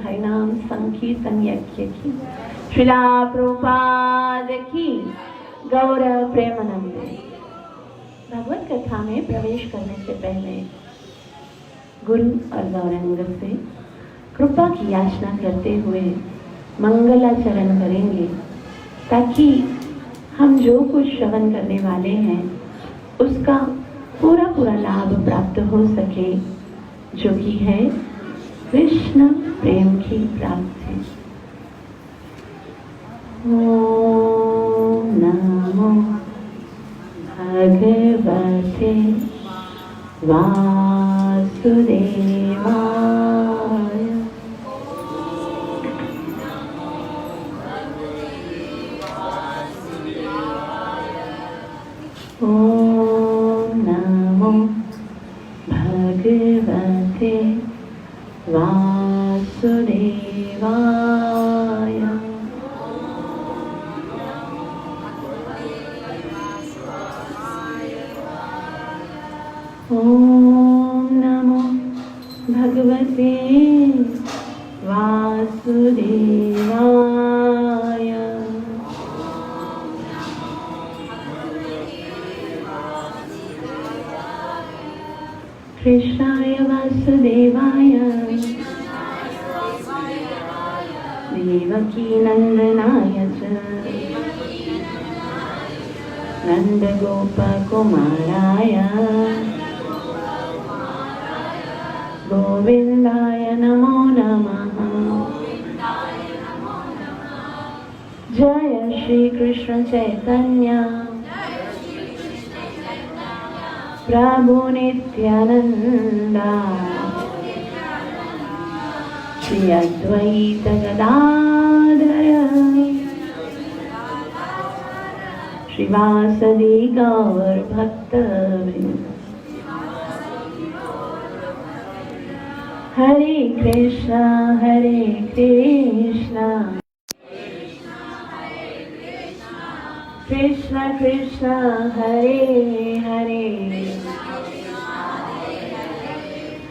हरिनाम संकीर्तन यज्ञ की श्रीला प्रभुपाद की गौर प्रेमानंद। भगवत कथा में प्रवेश करने से पहले गुरु और गौरांग से कृपा की याचना करते हुए मंगलाचरण करेंगे ताकि हम जो कुछ श्रवण करने वाले हैं उसका पूरा पूरा लाभ प्राप्त हो सके, जो कि है कृष्ण प्रेम की प्राप्ति। ओम नमो भगवते वासुदेवाय। ओम नमो भगवते वासुदेवाय। ओम कृष्णाय वासुदेवाय देवकी नंदनाय च नंदगोपकुमाराय गोविंदाय नमो नमः। जय श्री कृष्ण चैतन्य प्रभु नित्यानंदा श्री अद्वैत गदाधर श्रीवासदि गौर भक्तवृंद। हरे कृष्णा कृष्ण कृष्ण हरे हरे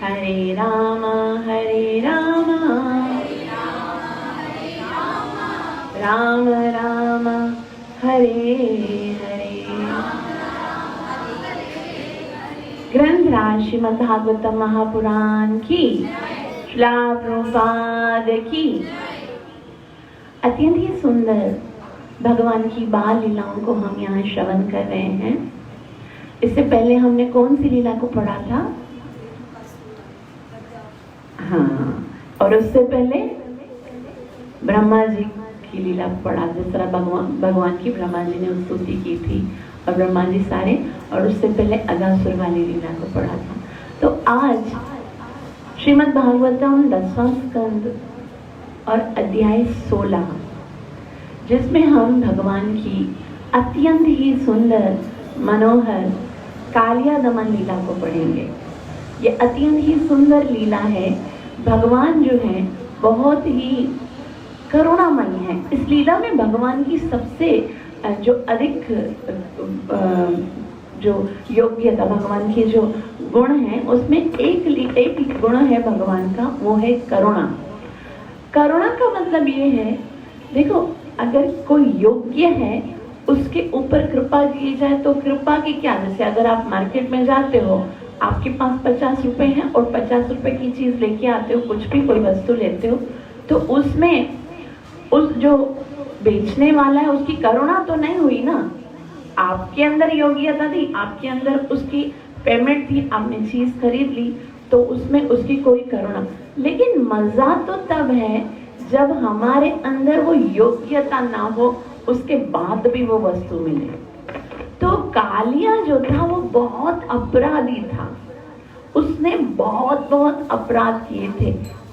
हरे राम राम राम हरे हरे। ग्रंथराज श्रीमद्भागवतम महापुराण की, श्रील प्रभुपाद की। अत्यंत ही सुंदर भगवान की बाल लीलाओं को हम यहाँ श्रवण कर रहे हैं। इससे पहले हमने कौन सी लीला को पढ़ा था? हाँ, और उससे पहले ब्रह्मा जी की लीला पढ़ा, जिस तरह भगवान की ब्रह्मा जी ने स्तुति की थी और ब्रह्मा जी सारे, और उससे पहले अगासुर वाली लीला को पढ़ा था। तो आज श्रीमद् भागवतम 10वां स्कंद और अध्याय 16, जिसमें हम भगवान की अत्यंत ही सुंदर मनोहर कालिया दमन लीला को पढ़ेंगे। ये अत्यंत ही सुंदर लीला है। भगवान जो है बहुत ही करुणामयी है। इस लीला में भगवान की सबसे जो अधिक जो योग्यता, भगवान के जो गुण हैं, उसमें एक गुण है भगवान का, वो है करुणा। करुणा का मतलब ये है, देखो अगर कोई योग्य है उसके ऊपर कृपा की जाए तो कृपा की क्या, जैसे अगर आप मार्केट में जाते हो, आपके पास 50 रुपए हैं और 50 रुपए की चीज लेके आते हो, कुछ भी कोई वस्तु लेते हो, तो उसमें उस जो बेचने वाला है उसकी करुणा तो नहीं हुई ना। आपके अंदर योग्यता थी, आपके अंदर उसकी पेमेंट थी, आपने चीज खरीद ली, तो उसमें उसकी कोई करुणा। लेकिन मजा तो तब है जब हमारे अंदर वो योग्यता ना हो, उसके बाद भी वो वस्तु मिले। तो कालिया जो था वो बहुत अपराधी था। उसने बहुत अपराध किए थे,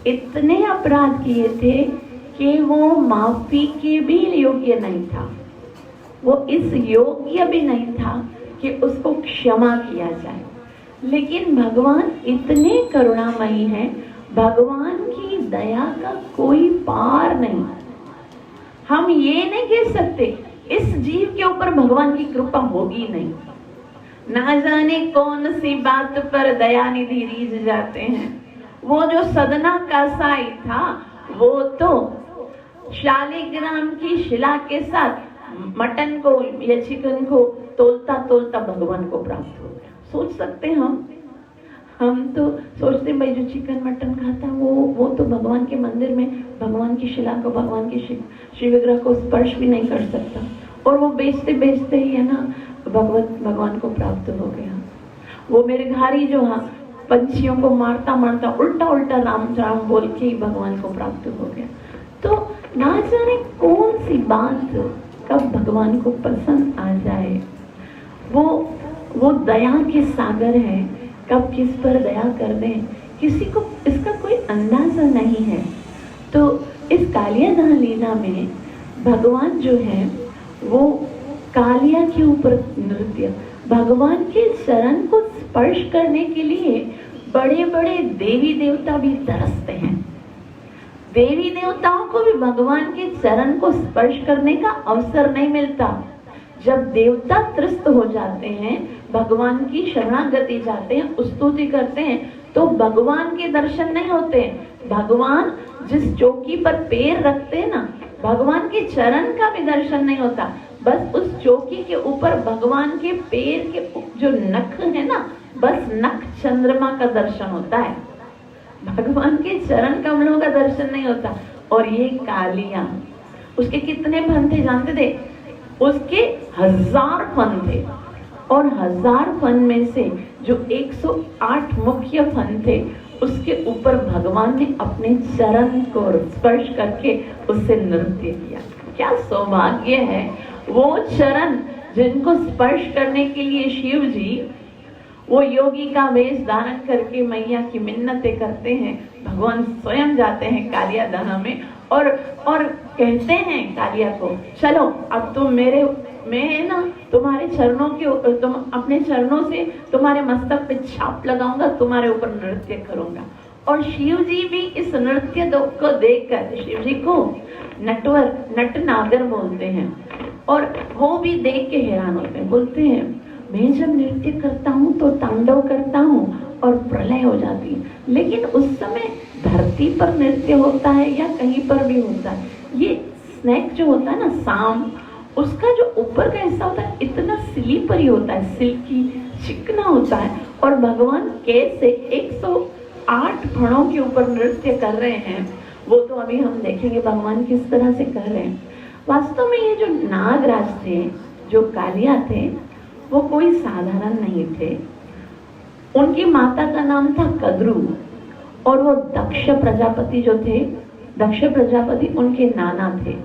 इतने अपराध किए थे कि वो माफी के भी योग्य नहीं था। वो इस योग्य भी नहीं था कि उसको क्षमा किया जाए। लेकिन भगवान इतने करुणामयी हैं, भगवान की दया का कोई पार नहीं। हम ये नहीं कह सकते इस जीव के ऊपर भगवान की कृपा होगी नहीं। ना जाने कौन सी बात पर दयानिधि रीझ जाते हैं। वो जो सदना का साई था, वो तो शालिग्राम की शिला के साथ मटन को या चिकन को तोलता तोलता भगवान को प्राप्त हो गया। सोच सकते हैं हम तो सोचते भाई जो चिकन मटन खाता वो तो भगवान के मंदिर में भगवान की शिला को, भगवान की शिव विग्रह को स्पर्श भी नहीं कर सकता, और वो बेचते बेचते ही है ना भगवान को प्राप्त हो गया। वो मेरे घारी जो पंछियों को मारता मारता उल्टा राम राम बोल के ही भगवान को प्राप्त हो गया। तो ना जाने कौन सी बात कब भगवान को पसंद आ जाए। वो दया के सागर है, कब किस पर दया कर दें किसी को इसका कोई अंदाजा नहीं है। तो इस कालिया दमन लीला में भगवान जो है वो कालिया के ऊपर नृत्य, भगवान के चरण को स्पर्श करने के लिए बड़े बड़े देवी देवता भी तरसते हैं। देवी देवताओं को भी भगवान के चरण को स्पर्श करने का अवसर नहीं मिलता। जब देवता त्रस्त हो जाते हैं, भगवान की शरणागति जाते हैं, स्तुति करते हैं, तो भगवान के दर्शन नहीं होते। भगवान जिस चौकी पर पैर रखते हैं ना, भगवान के चरण का भी दर्शन नहीं होता। बस उस चौकी के ऊपर भगवान के पैर के जो नख है ना, बस नख चंद्रमा का दर्शन होता है, भगवान के चरण कमलों का दर्शन नहीं होता। और ये कालिया, उसके कितने फन थे जानते थे? उसके 1000 फन थे, और 1000 फन में से जो 108 मुख्य फन थे, उसके ऊपर भगवान ने अपने चरण को स्पर्श करके उससे नृत्य किया। क्या सौभाग्य है वो चरण जिनको स्पर्श करने के लिए शिव जी वो योगी का वेश धारण करके मैया की मिन्नतें करते हैं। भगवान स्वयं जाते हैं कालिया दह में और कहते हैं कालिया को, चलो अब तुम मैं ना तुम्हारे चरणों के तुम अपने चरणों से तुम्हारे मस्तक पे छाप लगाऊंगा, तुम्हारे ऊपर नृत्य करूंगा। और शिव जी भी इस नृत्य को देखकर, शिव जी को नट नागर बोलते हैं, और वो भी देख के हैरान होते हैं। बोलते हैं मैं जब नृत्य करता हूँ तो तांडव करता हूँ और प्रलय हो जाती है, लेकिन उस समय धरती पर नृत्य होता है या कहीं पर भी होता है। ये स्नेक जो होता है ना, सांप, उसका जो ऊपर का हिस्सा होता है इतना स्लीपरी होता है, सिल्की चिकना होता है, और भगवान कैसे 108 फणों के ऊपर नृत्य कर रहे हैं वो तो अभी हम देखेंगे भगवान किस तरह से कर रहे हैं। वास्तव में ये जो नागराज थे, जो कालिया थे, वो कोई साधारण नहीं थे। उनकी माता का नाम था कद्रू, और वो दक्ष प्रजापति जो थे, दक्ष प्रजापति उनके नाना थे।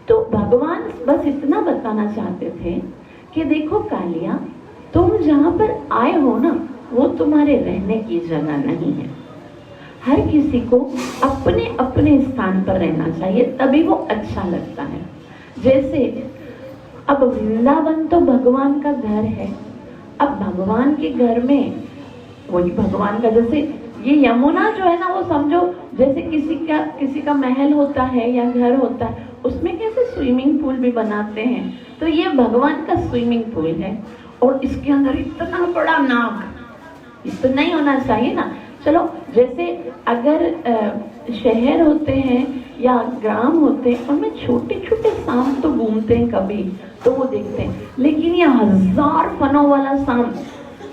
तो भगवान बस इतना बताना चाहते थे कि देखो कालिया, तुम जहां पर आए हो ना, वो तुम्हारे रहने की जगह नहीं है। हर किसी को अपने अपने स्थान पर रहना चाहिए, तभी वो अच्छा लगता है। जैसे अब वृंदावन तो भगवान का घर है, अब भगवान के घर में वही भगवान का, जैसे ये यमुना जो है ना, वो समझो जैसे किसी का महल होता है या घर होता है, उसमें कैसे स्विमिंग पूल भी बनाते हैं, तो ये भगवान का स्विमिंग पूल है। और इसके अंदर इतना बड़ा नाग, इतना ही होना चाहिए ना। चलो जैसे अगर शहर होते हैं या ग्राम होते हैं, उनमें छोटे छोटे सांप तो घूमते हैं कभी तो वो देखते हैं, लेकिन ये 1000 फनों वाला सांप,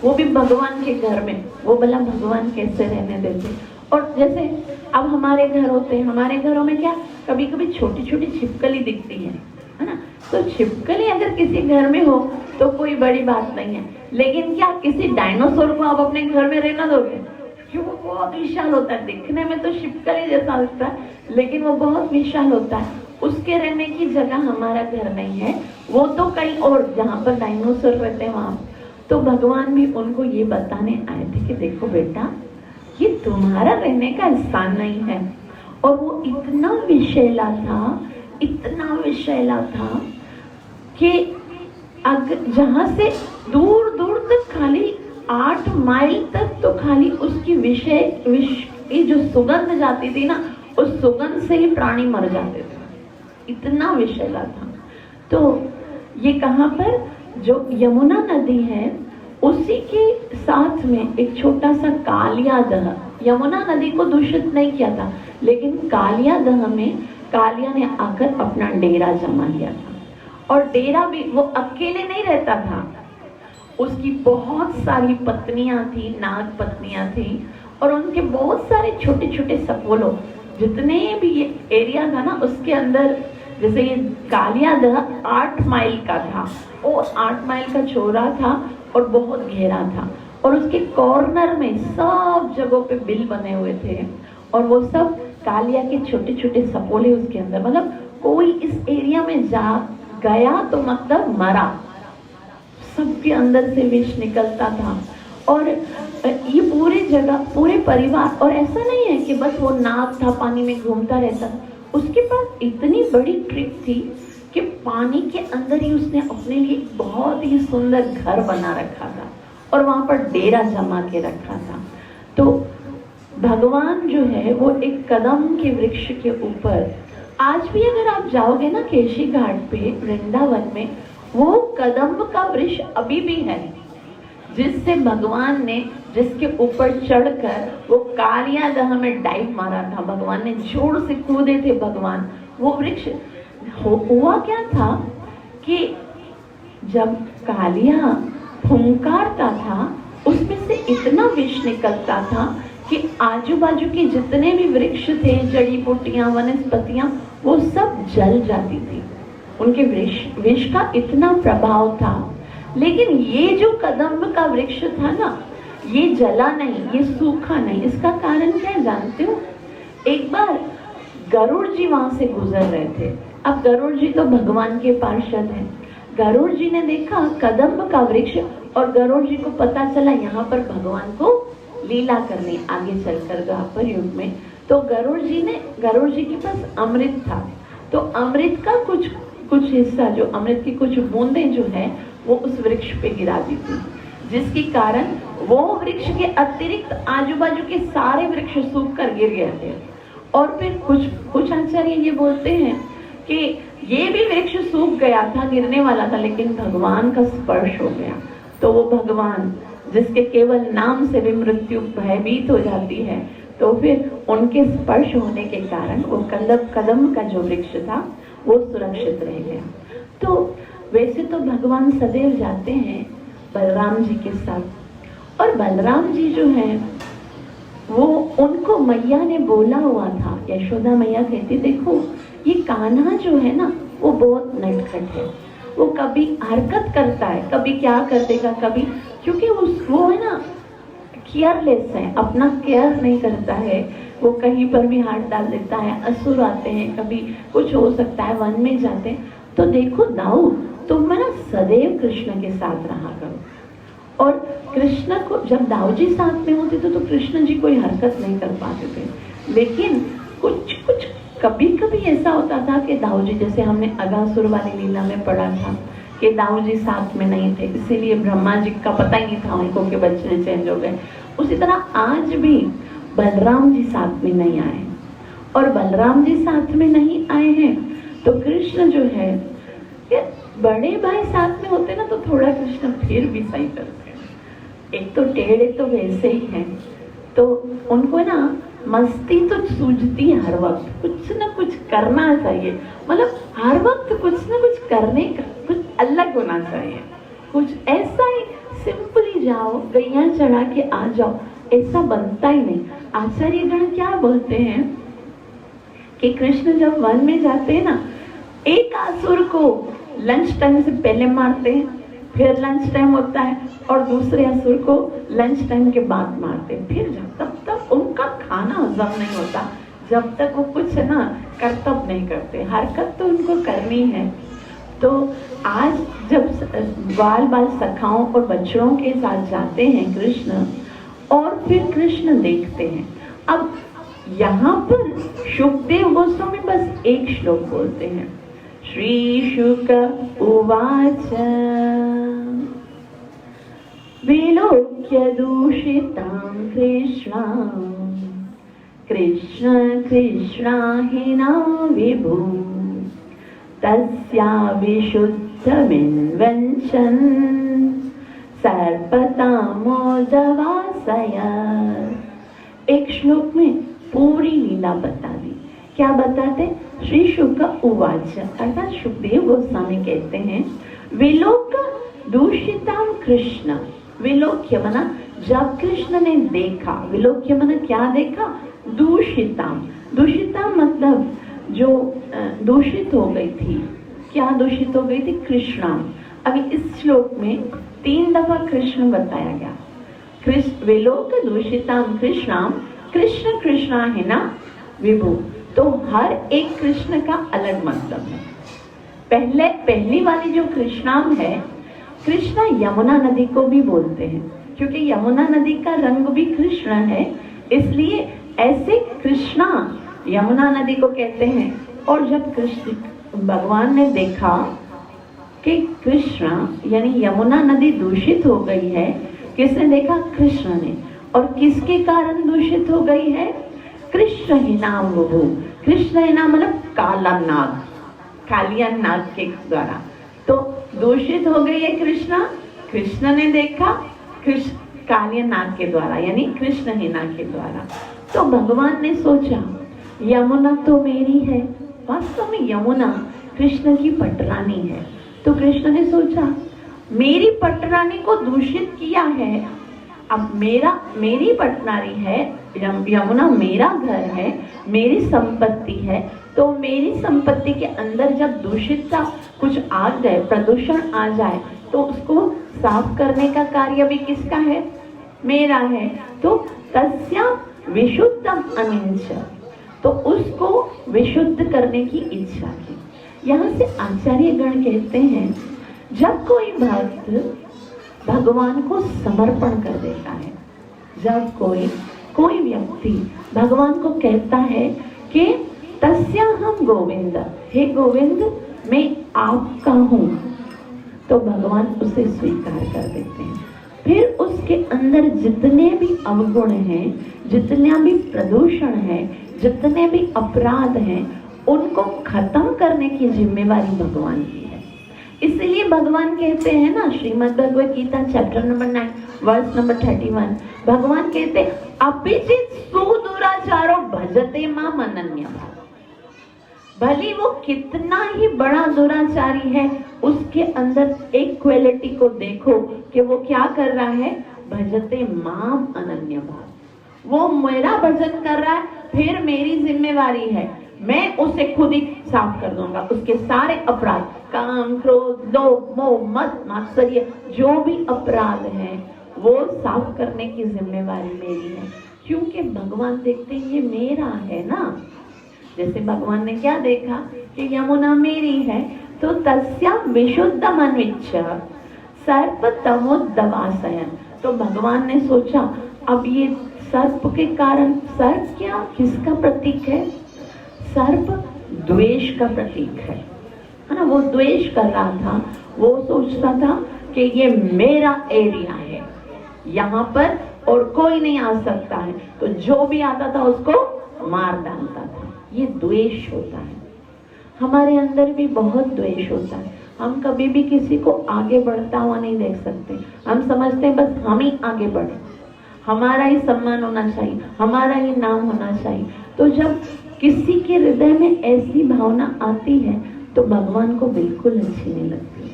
वो भी भगवान के घर में, वो भला भगवान कैसे रहने देते। और जैसे अब हमारे घर होते हैं, हमारे घरों में क्या कभी कभी छोटी छोटी छिपकली दिखती है ना, तो छिपकली अगर किसी घर में हो तो कोई बड़ी बात नहीं है, लेकिन क्या किसी डायनासोर को आप अपने घर में रहना दोगे? क्यों? वो बहुत विशाल होता है, दिखने में तो छिपकली जैसा लगता है, लेकिन वो बहुत विशाल होता है। उसके रहने की जगह हमारा घर नहीं है, वो तो कहीं और जहाँ पर डायनासोर रहते हैं वहां। तो भगवान भी उनको ये बताने आए थे कि देखो बेटा, ये तुम्हारा रहने का स्थान नहीं है। और वो इतना विषैला था, इतना विषैला था कि अगर जहां से दूर दूर तक खाली 8 माइल तक तो खाली उसकी ये जो सुगंध जाती थी ना, उस सुगंध से ही प्राणी मर जाते थे, इतना विषैला था। तो ये कहाँ पर, जो यमुना नदी है उसी के साथ में एक छोटा सा कालिया दह, यमुना नदी को दूषित नहीं किया था, लेकिन कालिया दह में कालिया ने आकर अपना डेरा जमा लिया था। और डेरा भी वो अकेले नहीं रहता था, उसकी बहुत सारी पत्नियां थी, नाग पत्नियां थी, और उनके बहुत सारे छोटे छोटे सपोलो, जितने भी ये एरिया था ना उसके अंदर। जैसे ये कालिया दह 8 माइल का था, और 8 माइल का चौड़ा था और बहुत गहरा था, और उसके कॉर्नर में सब जगहों पे बिल बने हुए थे, और वो सब कालिया के छोटे छोटे सपोले उसके अंदर। मतलब कोई इस एरिया में जा गया तो मतलब मरा, सबके अंदर से विष निकलता था। और ये पूरे जगह, पूरे परिवार, और ऐसा नहीं है कि बस वो नाग था पानी में घूमता रहता था, उसके पास इतनी बड़ी ट्रिक थी कि पानी के अंदर ही उसने अपने लिए बहुत ही सुंदर घर बना रखा था और वहां पर डेरा जमा के रखा था। तो भगवान जो है वो एक कदम के वृक्ष के ऊपर, आज भी अगर आप जाओगे ना केशी घाट पे वृंदावन में, वो कदम का वृक्ष अभी भी है, जिससे भगवान ने, जिसके ऊपर चढ़कर वो कालिया दह में डाइव मारा था, भगवान ने जोर से कूदे थे भगवान। वो वृक्ष हुआ क्या था कि जब कालिया फुंकारता था उसमें से इतना विष निकलता था कि आजू बाजू के जितने भी वृक्ष थे, जड़ी बूटियां, वनस्पतियां, वो सब जल जाती थी। उनके विष का इतना प्रभाव था। लेकिन ये जो कदम्ब का वृक्ष था ना, ये जला नहीं, ये सूखा नहीं। इसका कारण क्या है जानते हो? एक बार गरुड़ जी वहां से गुजर रहे थे। अब गरुड़ जी तो भगवान के पार्षद हैं। गरुड़ जी ने देखा कदम्ब का वृक्ष, और गरुड़ जी को पता चला यहाँ पर भगवान को लीला करनी आगे चलकर द्वापर युग में। तो गरुड़ जी के पास अमृत था, तो अमृत का कुछ हिस्सा, जो अमृत की कुछ बूंदें जो है, वो उस वृक्ष पे गिरा दी थी, जिसके कारण वो वृक्ष के अतिरिक्त आजू बाजू के सारे वृक्ष सूख कर गिर गए थे। और फिर कुछ आचार्य ये बोलते हैं कि ये भी वृक्ष सूख गया था, गिरने वाला था, लेकिन भगवान का स्पर्श हो गया। तो वो भगवान जिसके केवल नाम से भी मृत्यु भयभीत हो जाती है, तो फिर उनके स्पर्श होने के कारण वो कदम का जो वृक्ष था वो सुरक्षित रह गया। तो वैसे तो भगवान सदैव जाते हैं बलराम जी के साथ, और बलराम जी जो है वो, उनको मैया ने बोला हुआ था, यशोदा मैया कहती देखो ये कान्हा जो है ना वो बहुत नटखट है, वो कभी हरकत करता है, कभी क्या कर देगा, कभी, क्योंकि वो है ना केयरलेस है, अपना केयर नहीं करता है, वो कहीं पर भी हाथ डाल देता है, असुर आते हैं, कभी कुछ हो सकता है, वन में जाते हैं। तो देखो दाऊ, तुम ना सदैव कृष्ण के साथ रहा करो। और कृष्ण को जब दाऊ जी साथ में होते थे तो कृष्ण जी कोई हरकत नहीं कर पाते थे, लेकिन कुछ कभी कभी ऐसा होता था कि दाऊ जी, जैसे हमने अगासुर वाली लीला में पढ़ा था कि दाऊ जी साथ में नहीं थे, इसीलिए ब्रह्मा जी का पता ही नहीं था उनको कि बच्चे चेंज हो गए। उसी तरह आज भी बलराम जी साथ में नहीं आए, और बलराम जी साथ में नहीं आए हैं तो कृष्ण जो है, बड़े भाई साथ में होते ना तो थोड़ा कृष्ण फिर भी सही करते हैं। एक तो टेढ़े तो वैसे ही हैं, तो उनको ना मस्ती तो सूझती है हर वक्त, कुछ ना कुछ करना चाहिए, मतलब हर वक्त कुछ ना कुछ करने का कुछ अलग होना चाहिए। कुछ ऐसा ही सिंपली जाओ, गैया चढ़ा के आ जाओ, ऐसा बनता ही नहीं। आचार्यगण क्या बोलते हैं कि कृष्ण जब वन में जाते हैं ना, एक असुर को लंच टाइम से पहले मारते हैं, फिर लंच टाइम होता है, और दूसरे असुर को लंच टाइम के बाद मारते हैं। फिर तब तक उनका खाना हजम नहीं होता, जब तक वो कुछ ना कर्तव्य नहीं करते, हरकत तो उनको करनी है। तो आज जब बाल बाल सखाओं और बच्चों के साथ जाते हैं कृष्ण, और फिर कृष्ण देखते हैं। अब यहाँ पर शुकदेव गोस्वामी बस एक श्लोक बोलते हैं, श्री शुक उवाच विलोक्य दूषितां कृष्णां कृष्ण कृष्णाहिना विभु तस्या विशुद्धमिन्वञ्चन् सर्पतामोदवासय। एक श्लोक में पूरी लीला बता दी। क्या बताते? श्री शुक उवाच, अर्थात सुखदेव गोस्वामी कहते हैं, विलोक दूषिताम कृष्ण, विलोक्य मना जब कृष्ण ने देखा, विलोक्य मना क्या देखा? दूषिताम, दूषिताम मतलब जो दूषित हो गई थी। क्या दूषित हो गई थी? कृष्णाम। अभी इस श्लोक में 3 दफा कृष्ण बताया गया। कृष्ण विलोक दूषिताम कृष्णाम, कृष्ण कृष्णा है ना विभु, तो हर एक कृष्ण का अलग मतलब है। पहली वाली जो कृष्णाम है, कृष्णा यमुना नदी को भी बोलते हैं, क्योंकि यमुना नदी का रंग भी कृष्ण है, इसलिए ऐसे कृष्णा यमुना नदी को कहते हैं। और जब कृष्ण भगवान ने देखा कि कृष्णा यानी यमुना नदी दूषित हो गई है, किसने देखा? कृष्ण ने। और किसके कारण दूषित हो गई है? कृष्ण ही नाम विभु, कृष्ण ही नाम मतलब काला नाग, कालिया नाग के द्वारा तो दूषित हो गई है कृष्णा। कृष्ण ने देखा कृष्ण कालिया नाग के द्वारा, यानी कृष्ण ही नाग के द्वारा। तो भगवान ने सोचा यमुना तो मेरी है, वास्तव में यमुना कृष्ण की पटरानी है। तो कृष्ण ने सोचा मेरी पटरानी को दूषित किया है, अब मेरी पटनारी है, यमुना मेरा घर है, मेरी संपत्ति है, तो मेरी संपत्ति के अंदर जब दूषितता कुछ आ जाए, प्रदूषण आ जाए, तो उसको साफ करने का कार्य भी किसका है? मेरा है। तो तस्या विशुद्धम अनिंच, तो उसको विशुद्ध करने की इच्छा की। यहाँ से आचार्य गण कहते हैं, जब कोई भक्त भगवान को समर्पण कर देता है, जब कोई व्यक्ति भगवान को कहता है कि तस्या हम गोविंद, हे गोविंद मैं आपका हूँ, तो भगवान उसे स्वीकार कर देते हैं। फिर उसके अंदर जितने भी अवगुण हैं, जितना भी प्रदूषण है, जितने भी अपराध हैं, उनको खत्म करने की जिम्मेवारी भगवान की है। इसलिए भगवान कहते हैं ना, Shrimad Bhagavad Gita chapter number 9 verse number 31, भगवान कहते हैं अपिचित सुदुराचारो भजते माम अनन्या भाव। भले वो कितना ही बड़ा दुराचारी है, उसके अंदर एक क्वालिटी को देखो कि वो क्या कर रहा है, भजते माम अनन्या भाव। वो मेरा भजन कर रहा है, फिर मेरी जिम्मेवारी है, मैं उसे खुद ही साफ कर दूंगा। उसके सारे अपराध, काम, क्रोध, लोभ, मोह, मद, मात्सर्य, जो भी अपराध हैं, वो साफ करने की जिम्मेवारी मेरी है। क्योंकि भगवान देखते हैं ये मेरा है ना। जैसे भगवान ने क्या देखा कि यमुना मेरी है, तो तस्या विशुद्ध मनविच्छ सर्प तमोदवासयन। तो भगवान ने सोचा, अब ये सर्प के कारण, सर्प क्या किसका प्रतीक है? सर्प द्वेष का प्रतीक है ना। वो द्वेष कर रहा था, वो सोचता था कि ये मेरा एरिया है, यहाँ पर और कोई नहीं आ सकता है, तो जो भी आता था उसको मार डालता था। ये द्वेष होता है। हमारे अंदर भी बहुत द्वेष होता है। हम कभी भी किसी को आगे बढ़ता हुआ नहीं देख सकते। हम समझते हैं बस हम ही आगे बढ़े, हमारा ही सम्मान होना चाहिए, हमारा ही नाम होना चाहिए। तो जब किसी के हृदय में ऐसी भावना आती है तो भगवान को बिल्कुल अच्छी नहीं लगती।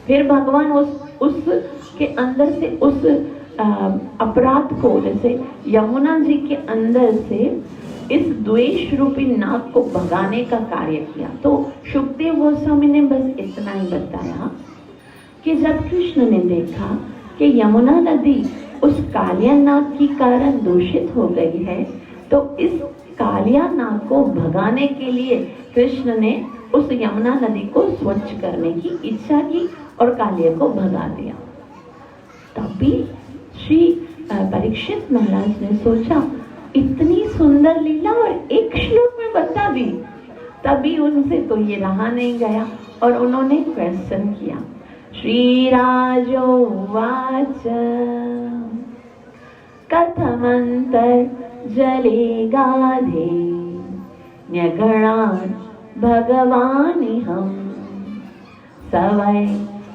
फिर भगवान उस के अंदर से उस अपराध को, जैसे यमुना जी के अंदर से इस द्वेष रूपी नाग को भगाने का कार्य किया। तो शुकदेव गोस्वामी ने बस इतना ही बताया कि जब कृष्ण ने देखा कि यमुना नदी उस कालिया नाग के कारण दूषित हो गई है, तो इस कालिया नाग को भगाने के लिए कृष्ण ने उस यमुना नदी को स्वच्छ करने की इच्छा की और कालिया को भगा दिया। तभी श्री परीक्षित महाराज ने सोचा, इतनी सुंदर लीला और एक श्लोक में बता दी। तभी उनसे तो ये रहा नहीं गया और उन्होंने क्वेश्चन किया। श्रीराजो उवाच कथमंतर जले गाधे न्यगणान् भगवानिहं सवै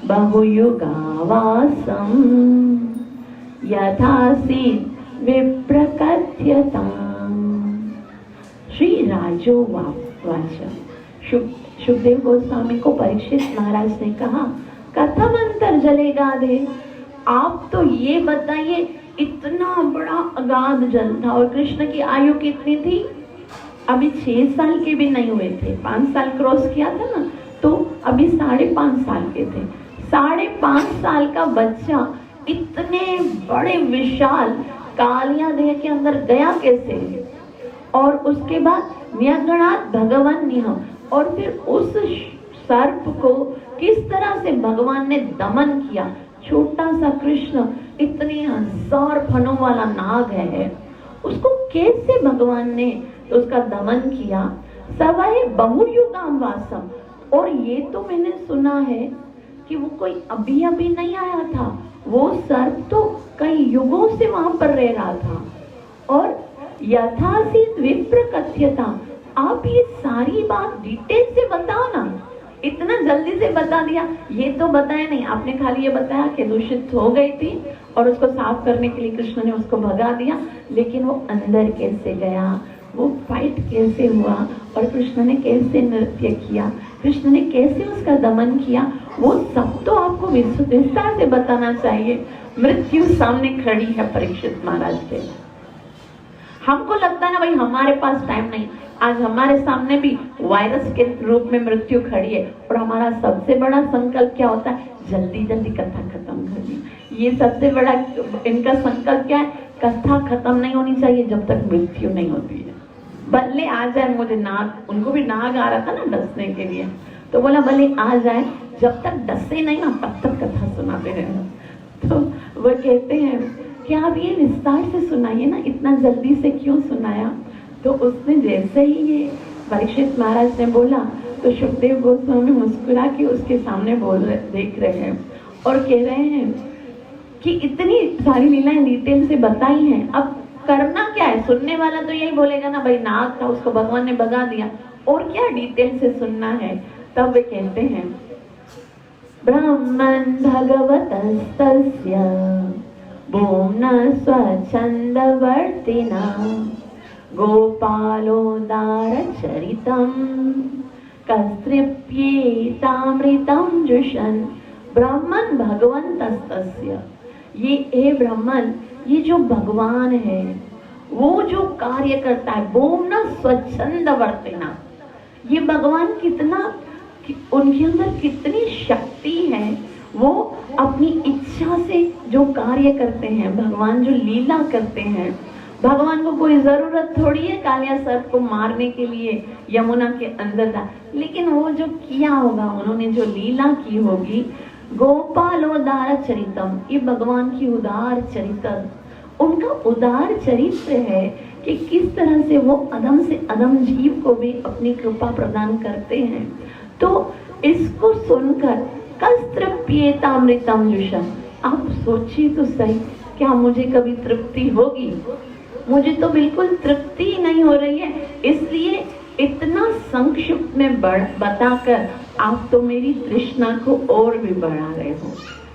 बहुयुगावासं यथासीत् विप्रकथ्यताम्। श्री राजो वाच, शुकदेव गोस्वामी को परीक्षित महाराज ने कहा, कथम अंतर जले गाधे, आप तो ये बताइए, इतना बड़ा अगाध जल था और कृष्ण की आयु कितनी थी? अभी 6 साल के भी नहीं हुए थे। 5 साल क्रॉस किया था ना, तो अभी 5.5 साल के थे। 5.5 साल का बच्चा इतने बड़े विशाल कालिया देह के अंदर गया कैसे? और उसके बाद न्यगणात् भगवान निहम, और फिर उस सर्प को किस तरह से भगवान ने दमन किया। छोटा सा कृष्ण, इतने 1000 फनों वाला नाग है, उसको कैसे भगवान ने उसका दमन किया। सवै बहुयुगाम वासम, और ये तो मैंने सुना है कि वो कोई अभी अभी नहीं आया था, वो सर्प तो कई युगों से वहां पर रह रहा था। और यथासीत विप्र कथ्यता, आप ये सारी बात डिटेल से बताओ ना, इतना जल्दी से बता दिया। ये तो बताया नहीं आपने, खाली ये बताया कि दूषित हो गई थी और उसको साफ करने के लिए कृष्ण ने उसको भगा दिया, लेकिन वो अंदर कैसे गया, वो फाइट कैसे हुआ, और कृष्ण ने कैसे नृत्य किया, कृष्ण ने कैसे उसका दमन किया, वो सब तो आपको विस्तार से बताना चाहिए। मृत्यु सामने खड़ी है परीक्षित महाराज के। हमको लगता है ना भाई हमारे पास टाइम नहीं, आज हमारे सामने भी वायरस के रूप में मृत्यु खड़ी है और हमारा सबसे बड़ा संकल्प क्या होता है, जल्दी जल्दी कथा खत्म करनी। ये सबसे बड़ा इनका संकल्प क्या है, कथा खत्म नहीं होनी चाहिए जब तक मृत्यु नहीं होती है। भले आ जाए, मुझे नाग, उनको भी नाग आ रहा था ना डसने के लिए, तो बोला भले आ जाए, जब तक डसे नहीं ना तब तक कथा सुनाते रहना। तो वो कहते हैं कि आप ये विस्तार से सुनाइए ना, इतना जल्दी से क्यों सुनाया। तो उसने जैसे ही ये परीक्षित महाराज ने बोला तो सुखदेव गोस्वामी मुस्कुरा के उसके सामने देख रहे हैं और कह रहे हैं कि इतनी सारी लीलाएं डिटेल से बताई हैं, अब करना क्या है। सुनने वाला तो यही बोलेगा ना भाई नाग था, उसको भगवान ने भगा दिया, और क्या डिटेल से सुनना है। तब वे कहते हैं ब्रह्मन् भगवतस्तस्य भूम्ना स्वच्छन्दवर्तिना गोपालोदारचरितं कस्तृप्येतामृतं जुषन्। ब्रह्मन् भगवन्तस्तस्य, ये हे ब्रह्मन, ये जो भगवान है वो जो कार्य करता है, भूम्ना स्वच्छन्दवर्तिना, ये भगवान कितना, उनके अंदर कितनी शक्ति है, वो अपनी इच्छा से जो कार्य करते हैं, भगवान जो लीला करते हैं। भगवान को कोई जरूरत थोड़ी है कालिया सर्प को मारने के लिए यमुना के अंदर था, लेकिन वो जो किया होगा, उन्होंने जो लीला की होगी, गोपालोदार चरितम, ये भगवान की उदार चरित्र, उनका उदार चरित्र है कि किस तरह से वो अधम से अधम जीव को भी अपनी कृपा प्रदान करते हैं। तो इसको सुनकर कस्तृप्येतामृतम जुषन्, आप सोचिए तो सही, क्या मुझे कभी तृप्ति होगी? मुझे तो बिल्कुल तृप्ति ही नहीं हो रही है, इसलिए इतना संक्षिप्त में बताकर आप तो मेरी तृष्णा को और भी बढ़ा रहे हो।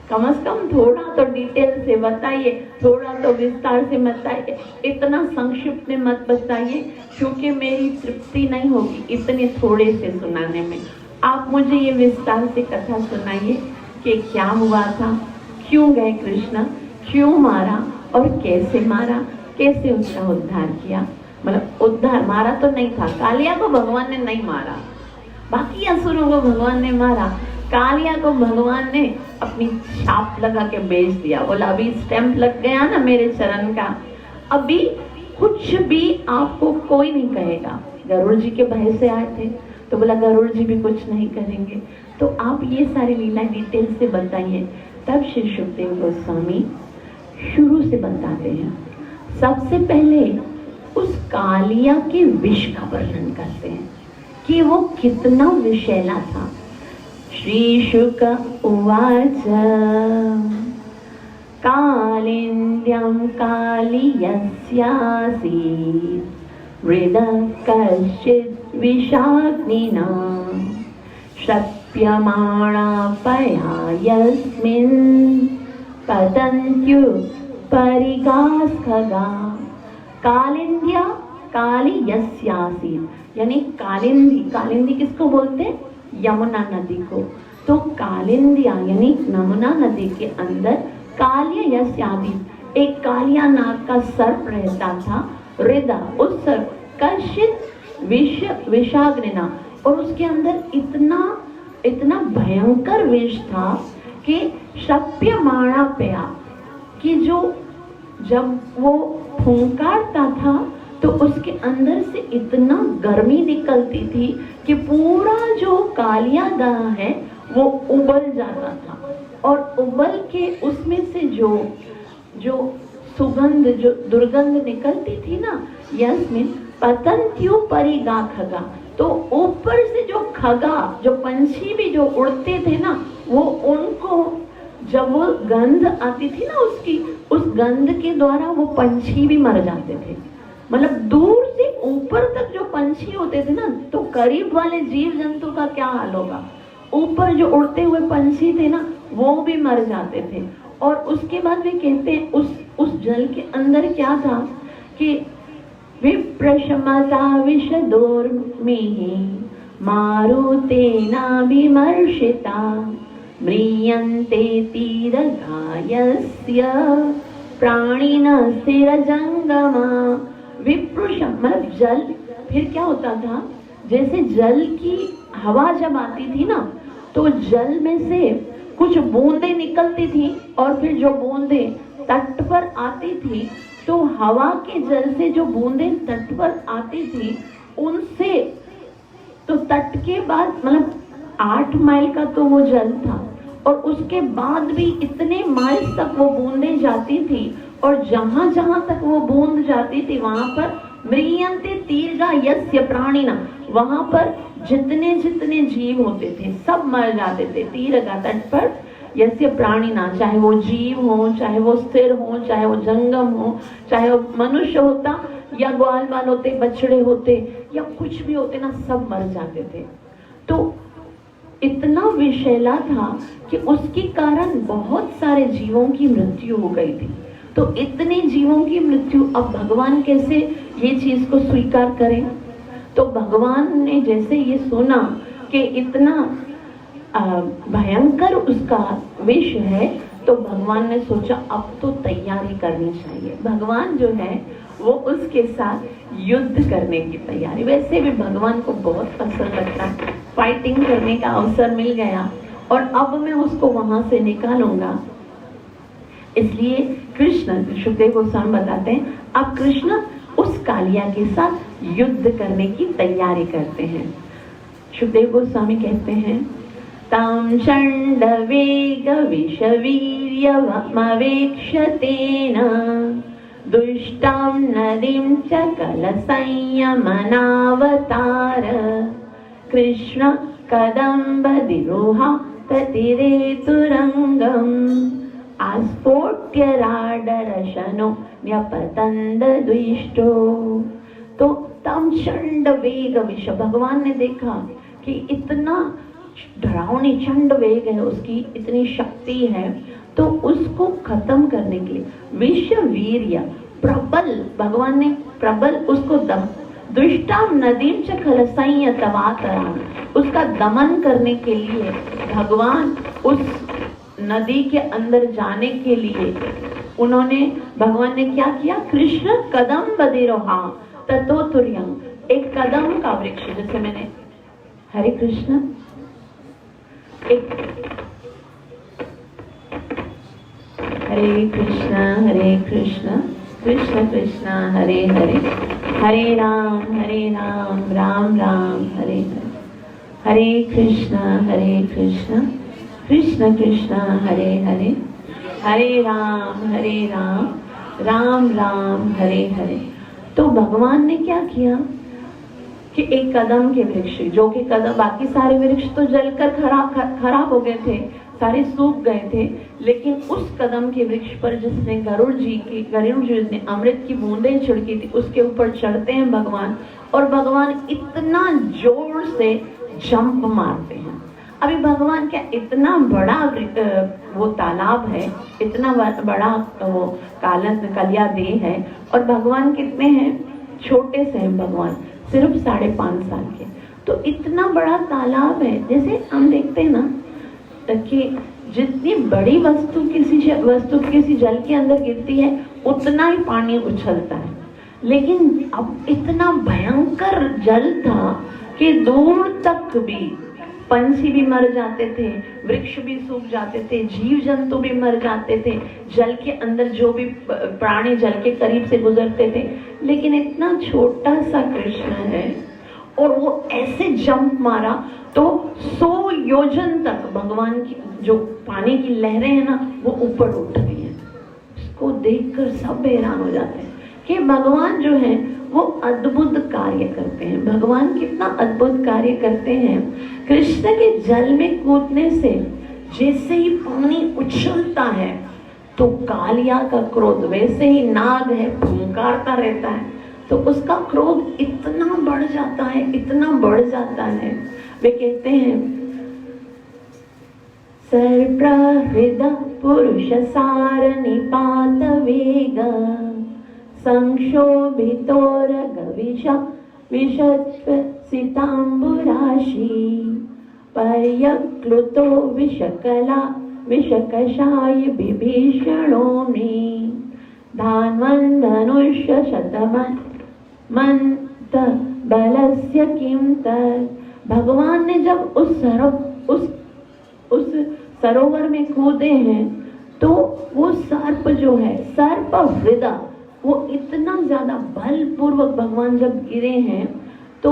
कम से कम थोड़ा तो डिटेल से बताइए, थोड़ा तो विस्तार से बताइए, इतना संक्षिप्त में मत बताइए, क्योंकि मेरी तृप्ति नहीं होगी इतने थोड़े से सुनाने में। आप मुझे ये विस्तार से कथा सुनाइए कि क्या हुआ था, क्यों गए कृष्ण, क्यों मारा और कैसे मारा, कैसे उसका उद्धार किया। मतलब उद्धार, मारा तो नहीं था, कालिया को भगवान ने नहीं मारा, बाकी असुरों को भगवान ने मारा, कालिया को भगवान ने अपनी छाप लगा के बेच दिया। बोला अभी स्टैंप लग गया ना मेरे चरण का, अभी कुछ भी आपको कोई नहीं कहेगा। गरुड़ जी के भय से आए थे, तो बोला गरुड़ जी भी कुछ नहीं करेंगे, तो आप ये सारी लीला डिटेल से बताइए। तब श्री सुखदेव गोस्वामी शुरू से बताते हैं। सबसे पहले उस कालिया के विष का वर्णन करते हैं कि वो कितना विषैला था। श्री शुक उवाच कालिन्द्यं कालियस्यासीत् हृदः कश्चित् विषाग्निना शप्यमाणापया यस्मिन् पतन्त्युपरिगास्खगा। कालिंद्या कालियस्यासीत्, यानी कालिंदी, कालिंदी किसको बोलते हैं? यमुना नदी को। तो कालिंदिया यानी यमुना नदी के अंदर कालियस्यासीत्, एक कालिया नाग का सर्प रहता था। हृदय, उस सर्प कश्चित् विषाग्निना, और उसके अंदर इतना भयंकर विष था कि शप्यमाणा पया, कि जो जब वो फूंकारता था तो उसके अंदर से इतना गर्मी निकलती थी कि पूरा जो कालिया दाना है वो उबल जाता था, और उबल के उसमें से जो सुगंध, जो दुर्गंध निकलती थी ना, यस्मिन पतन्त्युपरिगा खगा, तो ऊपर से जो खगा, जो पंछी भी जो उड़ते थे ना, वो उनको जब वो गंध आती थी ना उसकी, उस गंध के द्वारा वो पंछी भी मर जाते थे। मतलब दूर से ऊपर तक जो पंछी होते थे ना, तो करीब वाले जीव जंतु का क्या हाल होगा। ऊपर जो उड़ते हुए पंछी थे ना, वो भी मर जाते थे। और उसके बाद वे कहते हैं उस जल के अंदर क्या था कि विप्रशमता विषदोर्मिः मारुतेनाभिमर्शिता म्रियन्ते तीरगायस्य प्राणिनः स्थिरजंगमा। विप्रुष मतलब जल, फिर क्या होता था, जैसे जल की हवा जब आती थी ना, तो जल में से कुछ बूंदें निकलती थी और फिर जो बूंदें तट पर आती थी, तो हवा के जल से जो बूंदें तट पर आती थी उनसे, तो तट के बाद मतलब 8 माइल का तो वो जल था, और उसके बाद भी इतने माइल तक वो बूंदें जाती थी, और जहां जहां तक वो बूंद जाती थी वहां पर म्रियन्ते तीर्गा यस्य प्राणिना, वहां पर जितने जितने जीव होते थे सब मर जाते थे। तीर्गा तट पर यस्य प्राणिना, चाहे वो जीव हो, चाहे वो स्थिर हो, चाहे वो जंगम हो, चाहे वो मनुष्य होता या ग्वाल बाल होते, बछड़े होते या कुछ भी होते ना, सब मर जाते थे। तो इतना विषैला था कि उसके कारण बहुत सारे जीवों की मृत्यु हो गई थी। तो इतने जीवों की मृत्यु, अब भगवान कैसे ये चीज को स्वीकार करें? तो भगवान ने जैसे ये सुना कि इतना भयंकर उसका विष है, तो भगवान ने सोचा अब तो तैयारी करनी चाहिए। भगवान जो है वो उसके साथ युद्ध करने की तैयारी, वैसे भी भगवान को बहुत पसंद लगता है, फाइटिंग करने का अवसर मिल गया और अब मैं उसको वहां से निकालूंगा। इसलिए कृष्ण, सुखदेव गोस्वामी बताते हैं, अब कृष्ण उस कालिया के साथ युद्ध करने की तैयारी करते हैं। सुखदेव गोस्वामी कहते हैं, तां चंड वेग विषवीर्यमवेक्षतेन दुष्टां नदीं च कलसंयमनावतार कृष्ण कदम्बदिरोहा ततिरे तुरंगम आस्फोट्य राडरशनो न्यपतंद द्विष्टो। तो तम चंड वेग विष, भगवान ने देखा कि इतना डरावनी चंड वेग है, उसकी इतनी शक्ति है, तो उसको खत्म करने के लिए विश्व वीर्य प्रबल, भगवान ने प्रबल उसको दम, दुष्टाम नदीम च खलसंय तवातरा, उसका दमन करने के लिए भगवान उस नदी के अंदर जाने के लिए उन्होंने, भगवान ने क्या किया, कृष्ण कदम बदिरोहा ततो तुर्यं, एक कदम का वृक्ष, जैसे मैंने हरे कृष्ण, एक हरे कृष्ण कृष्ण कृष्ण हरे हरे, हरे राम राम राम हरे हरे, हरे कृष्ण कृष्ण कृष्ण हरे हरे, हरे राम राम राम हरे हरे। तो भगवान ने क्या किया कि एक कदम के वृक्ष, जो कि कदम, बाकी सारे वृक्ष तो जलकर खराब हो गए थे, सारे सूख गए थे, लेकिन उस कदम के वृक्ष पर जिसने गरुड़ जी ने अमृत की बूंदें छिड़की थी, उसके ऊपर चढ़ते हैं भगवान, और भगवान इतना जोर से जंप मारते हैं। अभी भगवान क्या इतना बड़ा वो तालाब है, इतना बड़ा वो कलिया देह है, और भगवान कितने हैं, छोटे से हैं भगवान, सिर्फ 5.5 साल के। तो इतना बड़ा तालाब है, जैसे हम देखते हैं ना कि जितनी बड़ी वस्तु किसी जल के अंदर गिरती है उतना ही पानी उछलता है, लेकिन अब इतना भयंकर जल था कि दूर तक भी पंछी भी मर जाते थे, वृक्ष भी सूख जाते थे, जीव जंतु भी मर जाते थे, जल के अंदर जो भी प्राणी जल के करीब से गुजरते थे। लेकिन इतना छोटा सा कृष्ण है और वो ऐसे जंप मारा तो 100 योजन तक भगवान की जो पानी की लहरें हैं ना वो ऊपर उठ गई हैं। इसको देखकर सब हैरान हो जाते हैं कि भगवान जो है वो अद्भुत कार्य करते हैं। भगवान कितना अद्भुत कार्य करते हैं। कृष्ण के जल में कूदने से जैसे ही पानी उछलता है तो कालिया का क्रोध, वैसे ही नाग है फुंकारता रहता है, तो उसका क्रोध इतना बढ़ जाता है, इतना बढ़ जाता है। वे कहते हैं सर्प्रहृद पुरुष सार निपात वेग संक्षोभितोरग विषत्व सितांबुराशि पर्यक्लुतो विषकला विषकषाय विभीषणोऽमि धान्वन्धनुष्य शतमन्त बलस्य किं तत्। भगवान ने जब उस सरोवर में कूदे हैं तो वो सर्प जो है, सर्प वृदा, वो इतना ज्यादा बलपूर्वक भगवान जब गिरे हैं तो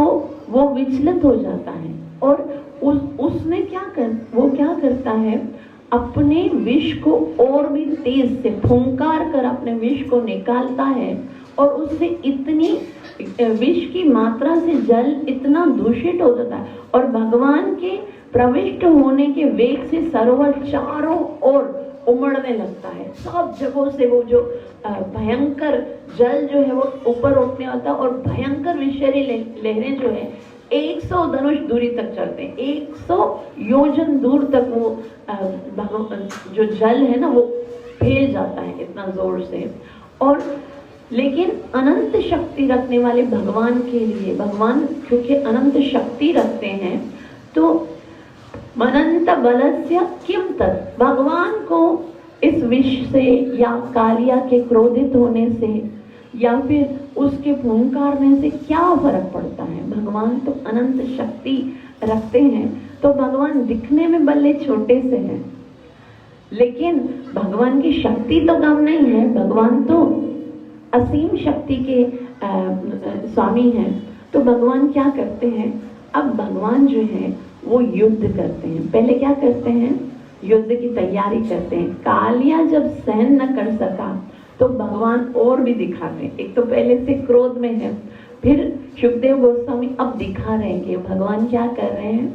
वो विचलित हो जाता है और उसने वो क्या करता है, अपने विष को और भी तेज से फुंकार कर अपने विष को निकालता है और उससे इतनी विष की मात्रा से जल इतना दूषित हो जाता है और भगवान के प्रविष्ट होने के वेग से सरोवर चारों ओर उमड़ने लगता है। सब जगहों से वो जो भयंकर जल जो है वो ऊपर उठने वाला और भयंकर विषैली लहरें जो है 100 धनुष दूरी तक चलते हैं, 100 योजन दूर तक वो जो जल है ना वो फैल जाता है इतना जोर से। और लेकिन अनंत शक्ति रखने वाले भगवान के लिए, भगवान क्योंकि अनंत शक्ति रखते हैं तो अनंत बलस्य किम तत्, भगवान को इस विष से या कालिया के क्रोधित होने से या फिर उसके फुंकारने से क्या फर्क पड़ता है। भगवान तो अनंत शक्ति रखते हैं तो भगवान दिखने में भले छोटे से हैं लेकिन भगवान की शक्ति तो कम नहीं है, भगवान तो असीम शक्ति के स्वामी हैं। तो भगवान क्या करते हैं, अब भगवान जो है वो युद्ध करते हैं। पहले क्या करते हैं, युद्ध की तैयारी करते हैं। कालिया जब सहन न कर सका तो भगवान और भी दिखाते हैं। एक तो पहले से क्रोध में है, फिर सुखदेव गोस्वामी अब दिखा रहे हैं कि भगवान क्या कर रहे हैं।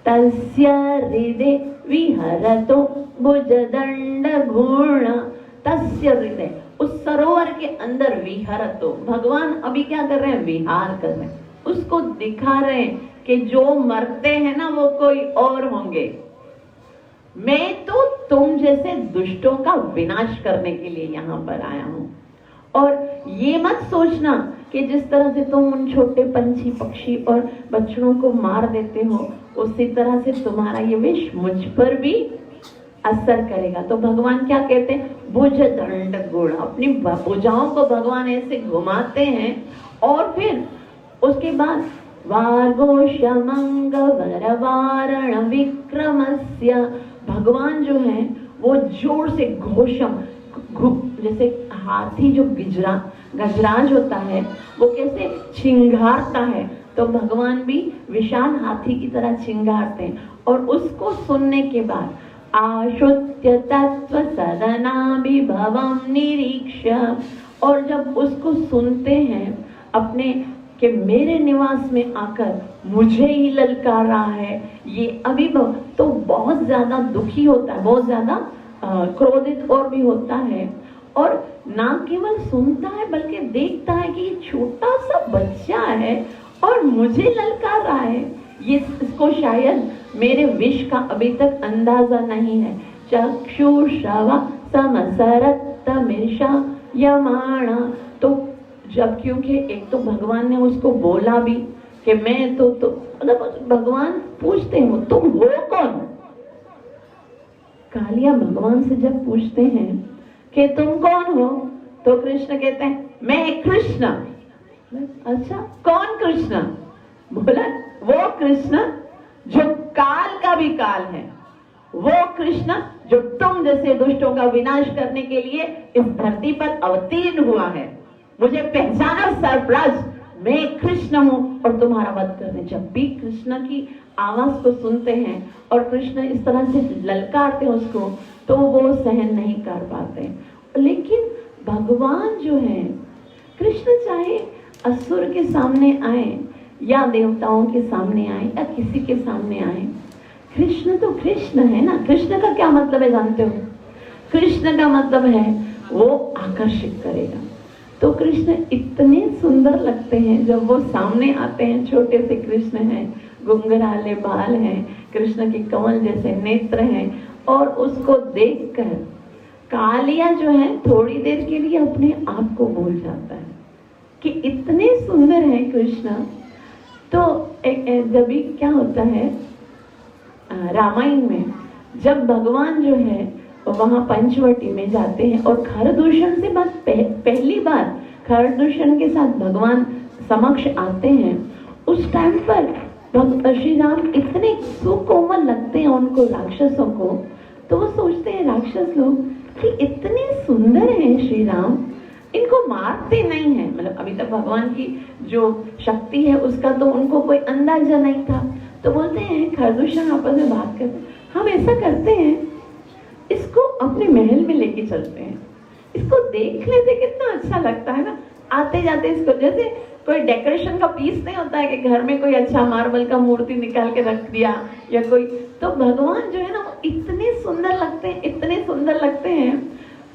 तस्य हृदय विहरतो भुजदंड घूर्ण, तस्य हृदय, उस सरोवर के अंदर विहरतो, भगवान अभी क्या कर रहे हैं, विहार कर रहे हैं। उसको दिखा रहे हैं कि जो मरते हैं ना वो कोई और होंगे, मैं तो तुम जैसे दुष्टों का विनाश करने के लिए यहाँ पर आया हूँ। और ये मत सोचना कि जिस तरह से तुम उन छोटे पंछी पक्षी और बच्चों को मार देते हो उसी तरह से तुम्हारा ये विष मुझ पर भी असर करेगा। तो भगवान क्या कहते हैं, भुज दंड गुण, अपनी भुजाओं को भगवान ऐसे घुमाते हैं और फिर उसके बाद वार्गोशमंग वरवारण विक्रमस्य, भगवान जो है वो जोर से घोषम, जैसे हाथी जो गजराज होता है वो कैसे छिंगारता है, तो भगवान भी विशाल हाथी की तरह छिंगारते हैं। और उसको सुनने के बाद आशुत्य तत्व सदनाभिभवम निरीक्ष्य, और जब उसको सुनते हैं अपने कि मेरे निवास में आकर मुझे ही ललकार रहा है ये अभिभव, तो बहुत ज्यादा दुखी होता है, बहुत ज्यादा क्रोधित और भी होता है। और ना केवल सुनता है बल्कि देखता है कि ये छोटा सा बच्चा है और मुझे ललकार रहा है, ये इसको शायद मेरे विष का अभी तक अंदाजा नहीं है। चक्षुषवा समसरत मिर्षा यमाणा, तो जब क्योंकि एक तो भगवान ने उसको बोला भी कि मैं तो मतलब भगवान पूछते हो तुम हो कौन। कालिया भगवान से जब पूछते हैं कि तुम कौन हो तो कृष्ण कहते हैं मैं कृष्ण। अच्छा कौन कृष्ण, बोला वो कृष्ण जो काल का भी काल है, वो कृष्ण जो तुम जैसे दुष्टों का विनाश करने के लिए इस धरती पर अवतीर्ण हुआ है। मुझे पहचाना सरप्राइज, मैं कृष्ण हूँ और तुम्हारा वध करने। जब भी कृष्ण की आवाज को सुनते हैं और कृष्ण इस तरह से ललकारते हैं उसको तो वो सहन नहीं कर पाते। लेकिन भगवान जो है, कृष्ण चाहे असुर के सामने आए या देवताओं के सामने आए या किसी के सामने आए, कृष्ण तो कृष्ण है ना। कृष्ण का क्या मतलब है जानते हो, कृष्ण का मतलब है वो आकर्षित करेगा। तो कृष्ण इतने सुंदर लगते हैं जब वो सामने आते हैं। छोटे से कृष्ण हैं, घुंघराले बाल हैं, कृष्ण के कमल जैसे नेत्र हैं, और उसको देखकर कालिया जो है थोड़ी देर के लिए अपने आप को भूल जाता है कि इतने सुंदर हैं कृष्ण। तो जब भी क्या होता है रामायण में जब भगवान जो है वहाँ पंचवटी में जाते हैं और खरदूषण से पहली बार खरदूषण के साथ भगवान समक्ष आते हैं, उस टाइम पर श्री राम इतने सुकोमल लगते हैं उनको, राक्षसों को। तो वो सोचते हैं राक्षस लोग कि इतने सुंदर हैं श्री राम, इनको मारते नहीं है। मतलब अभी तक भगवान की जो शक्ति है उसका तो उनको कोई अंदाजा नहीं था। तो बोलते हैं खरदूषण आपस में बात करते हैं, हम ऐसा करते हैं इसको अपने महल में लेके चलते हैं, इसको देखने से कितना अच्छा लगता है ना, आते जाते इसको, जैसे कोई डेकोरेशन का पीस नहीं होता है कि घर में कोई अच्छा मार्बल का मूर्ति निकाल के रख दिया या कोई, तो भगवान जो है ना वो इतने सुंदर लगते हैं, इतने सुंदर लगते हैं।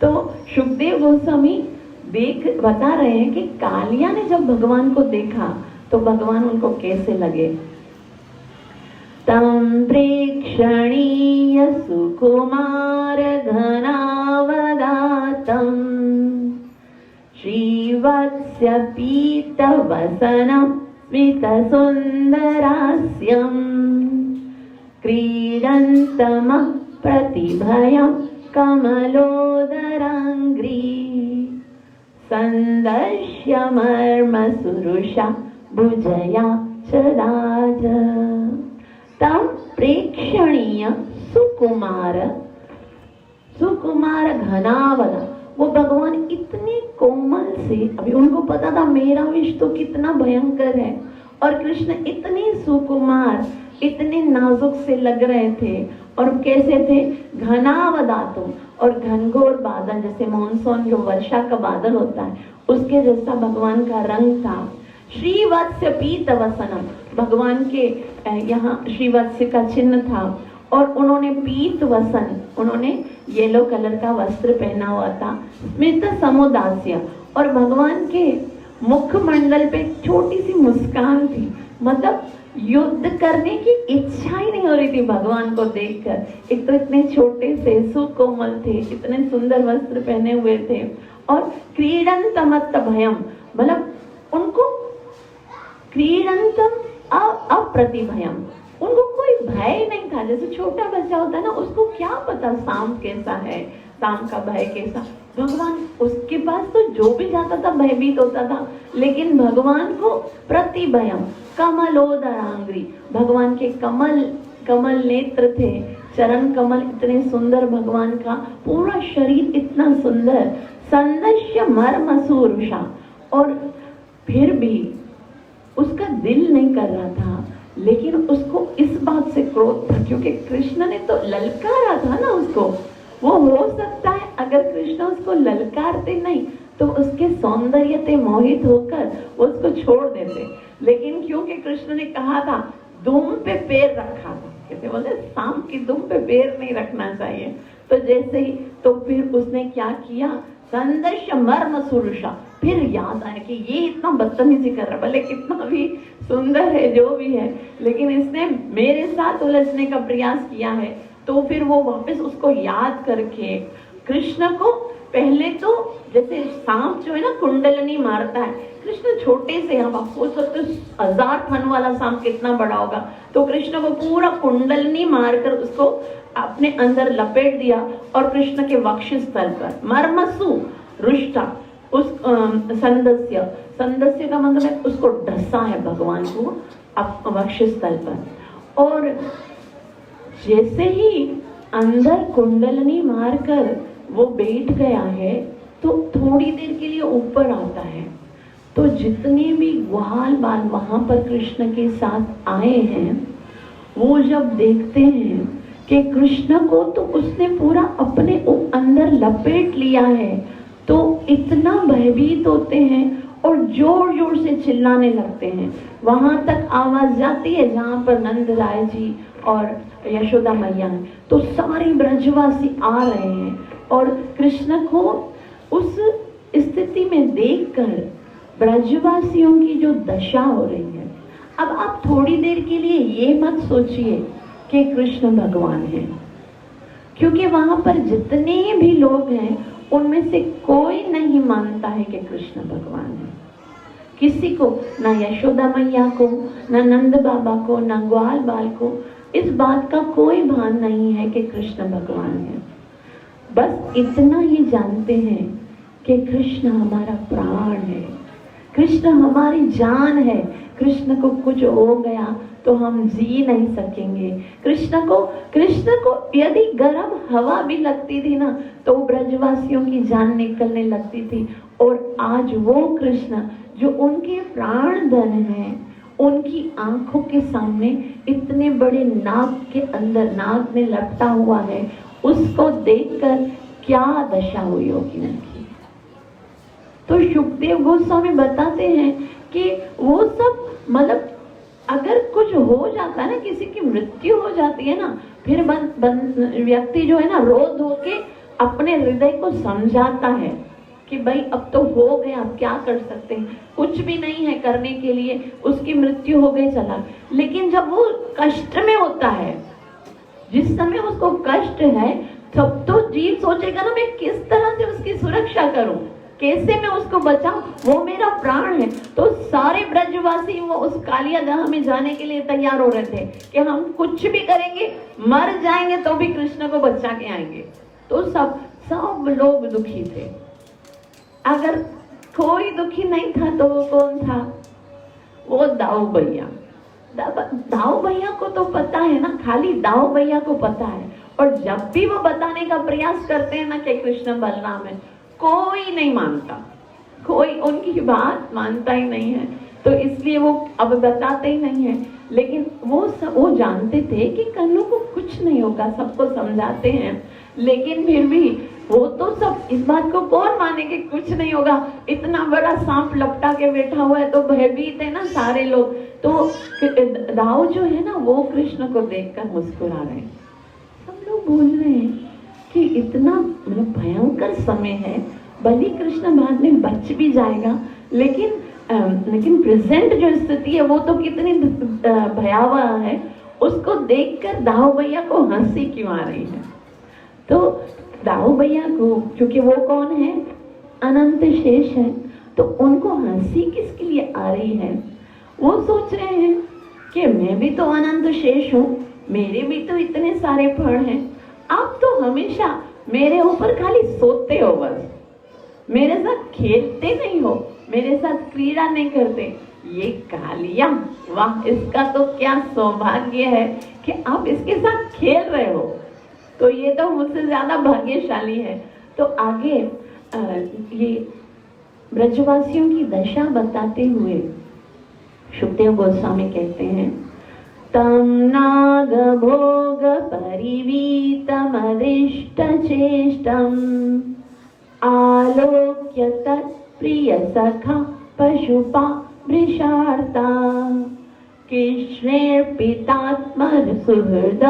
तो सुखदेव गोस्वामी बता रहे हैं कि कालिया ने जब भगवान को देखा तो भगवान उनको कैसे लगे। तम प्रेक्षणीय सुकुमार घनावदातं श्रीवत्स्य पीतवसनं स्मितसुन्दरास्यं क्रीडन्तमः प्रतिभयं कमलोदराङ्घ्रि संदर्श्य मर्मसुरुषा भुजया चराज। तम प्रेक्षणीय सुकुमार घनावदा, वो भगवान इतने कोमल से, अभी उनको पता था मेरा विष तो कितना भयंकर है, और कृष्ण इतने सुकुमार, इतने नाजुक से लग रहे थे। और कैसे थे? घनावदातुम, और घनघोर बादल, जैसे मॉनसून जो वर्षा का बादल होता है उसके जैसा भगवान का रंग था। श्रीवत्स्य पीतवसनम, भगवान के यहाँ श्रीवत्स्य का चिन्ह था, और उन्होंने पीत वसन, उन्होंने येलो कलर का वस्त्र पहना हुआ था। स्मित समुदास्य, और भगवान के मुखमंडल पे छोटी सी मुस्कान थी, मतलब युद्ध करने की इच्छा ही नहीं हो रही थी भगवान को देखकर। एक तो इतने छोटे से सुकोमल थे, इतने सुंदर वस्त्र पहने हुए थे, और क्रीडंतमत्त भयम, मतलब उनको क्रीडंतम अप्रतिभयम, उनको कोई भय नहीं था। जैसे छोटा बच्चा होता है ना, उसको क्या पता सांप कैसा है, सांप का भय कैसा। भगवान, उसके पास तो जो भी जाता था भयभीत होता था, लेकिन भगवान को प्रतिभयम कमलोदरांग्री, भगवान के कमल नेत्र थे, चरण कमल इतने सुंदर, भगवान का पूरा शरीर इतना सुंदर। संदश्य मर्मसूरुषा, और फिर भी उसका दिल नहीं कर रहा था, लेकिन उसको इस बात से क्रोध था क्योंकि कृष्ण ने तो ललकारा था ना उसको। वो हो सकता है अगर कृष्ण उसको ललकारते नहीं तो उसके सौंदर्य से मोहित होकर वो उसको छोड़ देते, लेकिन क्योंकि कृष्ण ने कहा था, दुम पे पैर रखा था, कहते बोलते सांप की दुम पे पैर नहीं रखना चाहिए, तो जैसे ही, तो फिर उसने क्या किया, संदर्श मर्म सुरुषा, फिर याद आया कि ये इतना बदतमीजी कर रहा है, भले कितना भी सुंदर है जो भी है, लेकिन इसने मेरे साथ उलझने का प्रयास किया है। तो फिर वो वापस उसको याद करके कृष्ण को, पहले तो जैसे सांप जो है ना कुंडलनी मारता है, कृष्ण छोटे से, हम आप सोच सकते 1000 फन वाला सांप कितना बड़ा होगा, तो कृष्ण को पूरा कुंडलनी मारकर उसको अपने अंदर लपेट दिया, और कृष्ण के वक्षस्थल पर मर्मसु रुष्टा, उस संदस्य का मतलब है उसको ढसा है भगवान को वक्षस्थल पर। और जैसे ही अंदर कुंडलनी मारकर वो बैठ गया है, तो थोड़ी देर के लिए ऊपर आता है, तो जितने भी ग्वाल बाल वहां पर कृष्ण के साथ आए हैं, वो जब देखते हैं कि कृष्ण को तो उसने पूरा अपने अंदर लपेट लिया है, तो इतना भयभीत होते हैं और जोर जोर से चिल्लाने लगते हैं। वहां तक आवाज जाती है जहां पर नंद राय जी और यशोदा मैया हैं, तो सारे ब्रजवासी आ रहे हैं, और कृष्ण को उस स्थिति में देखकर ब्रजवासियों की जो दशा हो रही है। अब आप थोड़ी देर के लिए ये मत सोचिए कि कृष्ण भगवान है, क्योंकि वहां पर जितने भी लोग हैं उनमें से कोई नहीं मानता है कि कृष्ण भगवान है। किसी को, ना यशोदा मैया को, ना नंद बाबा को, ना ग्वाल बाल को, इस बात का कोई भान नहीं है कि कृष्ण भगवान है। बस इतना ही जानते हैं कि कृष्ण हमारा प्राण है, कृष्ण हमारी जान है। कृष्ण को कुछ हो गया तो हम जी नहीं सकेंगे। कृष्ण को यदि गर्म हवा भी लगती थी ना तो ब्रजवासियों की जान निकलने लगती थी। और आज वो कृष्ण जो उनके प्राण धन है, उनकी आंखों के सामने इतने बड़े नाग के अंदर नाग में लपटा हुआ है, उसको देखकर क्या दशा हुई होगी उनकी। तो शुकदेव गोस्वामी बताते हैं कि वो सब मतलब अगर कुछ हो जाता है ना, किसी की मृत्यु हो जाती है ना, फिर व्यक्ति जो है ना रो धो के अपने हृदय को समझाता है कि भाई अब तो हो गया, अब क्या कर सकते हैं, कुछ भी नहीं है करने के लिए, उसकी मृत्यु हो गई चला। लेकिन जब वो कष्ट में होता है, जिस समय उसको कष्ट है, तब तो जीव सोचेगा ना मैं किस तरह से उसकी सुरक्षा करूं, कैसे मैं उसको बचाऊं, वो मेरा प्राण है। तो सारे ब्रजवासी वो उस कालिया दह में जाने के लिए तैयार हो रहे थे कि हम कुछ भी करेंगे, मर जाएंगे तो भी कृष्ण को बचा के आएंगे। तो सब लोग दुखी थे। अगर कोई दुखी नहीं था तो वो कौन था? वो दाऊ भैया। दाऊ भैया को तो पता है ना, खाली दाऊ भैया को पता है। और जब भी वो बताने का प्रयास करते हैं ना कि कृष्ण बलराम है, कोई नहीं मानता, कोई उनकी बात मानता ही नहीं है। तो इसलिए वो अब बताते ही नहीं है। लेकिन वो जानते थे कि कन्नू को कुछ नहीं होगा, सबको समझाते हैं। लेकिन फिर भी वो तो सब इस बात को कौन माने कि कुछ नहीं होगा, इतना बड़ा सांप लपटा के बैठा हुआ है, तो भयभीत है ना सारे लोग। तो दाऊ जो है ना वो कृष्ण को देखकर मुस्कुरा रहे हैं। सब लोग बोल रहे हैं कि इतना मतलब भयंकर समय है, भले कृष्ण बाद में बच भी जाएगा, लेकिन प्रेजेंट जो स्थिति है वो तो कितनी भयावह है। उसको देखकर दाऊ भैया को हंसी क्यों आ रही है? तो दाऊ भैया को, क्योंकि वो कौन है? अनंत शेष है, तो उनको हंसी किसके लिए आ रही है? वो सोच रहे हैं कि मैं भी तो अनंत शेष हूँ, मेरे भी तो इतने सारे फल हैं, आप तो हमेशा मेरे ऊपर खाली सोते हो, बस मेरे साथ खेलते नहीं हो, मेरे साथ क्रीड़ा नहीं करते। ये कालिया, वाह, इसका तो क्या सौभाग्य है कि आप इसके साथ खेल रहे हो, तो ये तो मुझसे ज्यादा भाग्यशाली है। तो आगे ये ब्रजवासियों की दशा बताते हुए शुकदेव गोस्वामी कहते हैं, तम नाग भोग परिवीतम अदिष्ट चेष्टम आलोक्य तत्प्रिय सखा पशुपा वृषार्ता कृष्णेर्पितात्म सुहृद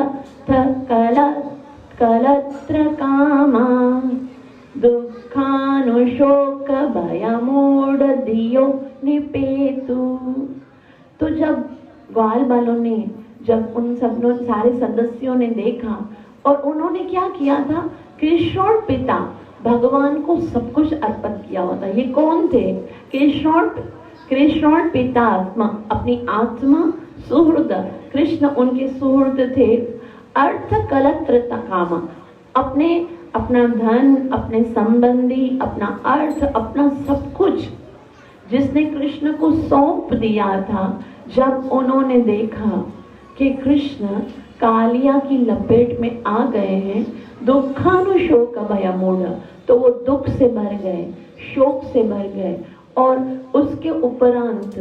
कलत्र कामा दुखानुशोक भयमूढ़ धियो निपेतु। तो जब ग्वाल बालों ने, जब उन सब सारे सदस्यों ने देखा और उन्होंने क्या किया था, कृष्ण पिता भगवान को सब कुछ अर्पित किया हुआ था। ये कौन थे? कृष्ण पिता आत्मा, अपनी आत्मा सुहृद, कृष्ण उनके सुहृद थे। अर्थ कलत्र कामा, अपना धन, अपने संबंधी, अपना अर्थ, अपना सब कुछ जिसने कृष्ण को सौंप दिया था। जब उन्होंने देखा कि कृष्ण कालिया की लपेट में आ गए हैं, दुखानुशोक भयमूढ़, तो वो दुख से भर गए, शोक से भर गए। और उसके उपरांत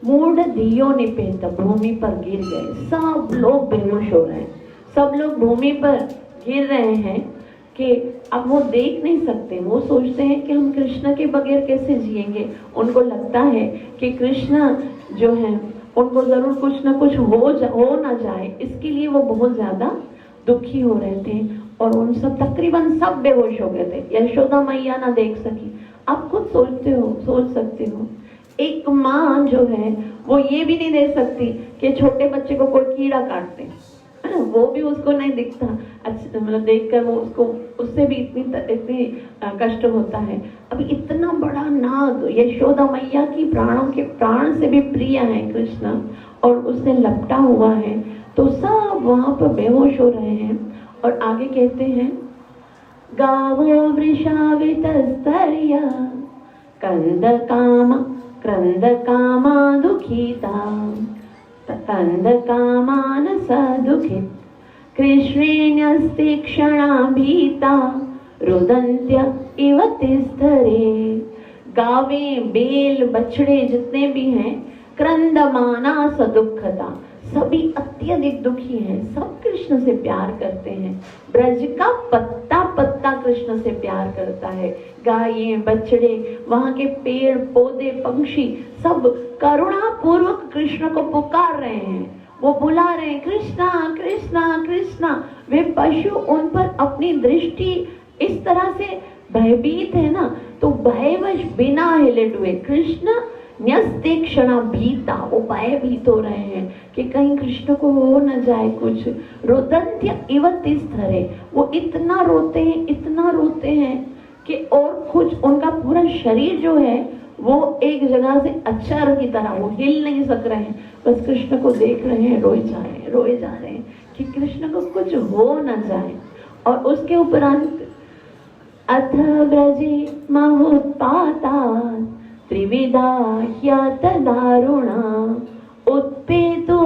मूढ़ धियो निपेत, भूमि पर गिर गए। सब लोग बेहोश हो रहे हैं, सब लोग भूमि पर गिर रहे हैं कि अब वो देख नहीं सकते। वो सोचते हैं कि हम कृष्ण के बगैर कैसे जिएंगे। उनको लगता है कि कृष्ण जो है उनको जरूर कुछ ना कुछ हो ना जाए, इसके लिए वो बहुत ज्यादा दुखी हो रहे थे। और उन सब तकरीबन सब बेहोश हो गए थे। यशोदा मैया ना देख सकी। आप खुद सोच सकते हो, एक माँ जो है वो ये भी नहीं देख सकती कि छोटे बच्चे को कोई कीड़ा काटते, है ना, वो भी उसको नहीं दिखता। अच्छा, मतलब देखकर वो उससे भी इतनी कष्ट होता है। अब इतना बड़ा नाग, यशोदा मैया की प्राणों के प्राण से भी प्रिय है कृष्ण, और उससे लपटा हुआ है। तो सब वहां पर बेहोश हो रहे हैं। और आगे कहते हैं, गावो वृषावितस्तर्या क्रंद कामा दुखिता क्रंद कामान स दुखित कृष्णेन्यस्ते क्षणा भीता रुदन्त्य इव तिस्थरे। गावे, बेल, बछड़े जितने भी हैं, क्रंदमाना सदुखता, सभी अत्यधिक दुखी हैं, सब कृष्ण से प्यार करते हैं। ब्रज का पत्ता पत्ता कृष्ण से प्यार करता है। गायें, बछड़े, वहां के पेड़ पौधे, पक्षी सब करुणा पूर्वक कृष्ण को पुकार रहे हैं, वो बुला रहे हैं, कृष्णा कृष्णा कृष्णा। वे पशु उन पर अपनी दृष्टि इस तरह से भयभीत है ना, तो भयवश बिना हिले डुए कृष्ण न्यस्ते क्षणा भीता, वो भयभीत हो रहे हैं कि कहीं कृष्ण को हो न जाए कुछ। रोदन्त्य इव तिस्थरे, वो इतना रोते हैं कि और कुछ उनका पूरा शरीर जो है वो एक जगह से अक्षर की तरह वो हिल नहीं सक रहे हैं, बस कृष्ण को देख रहे हैं, रोए जा रहे हैं कि कृष्ण को कुछ हो न जाए। और उसके उपरांत अथ व्रजे महोत्पाता त्रिविधा ह्यत दारुणा उत्पेतो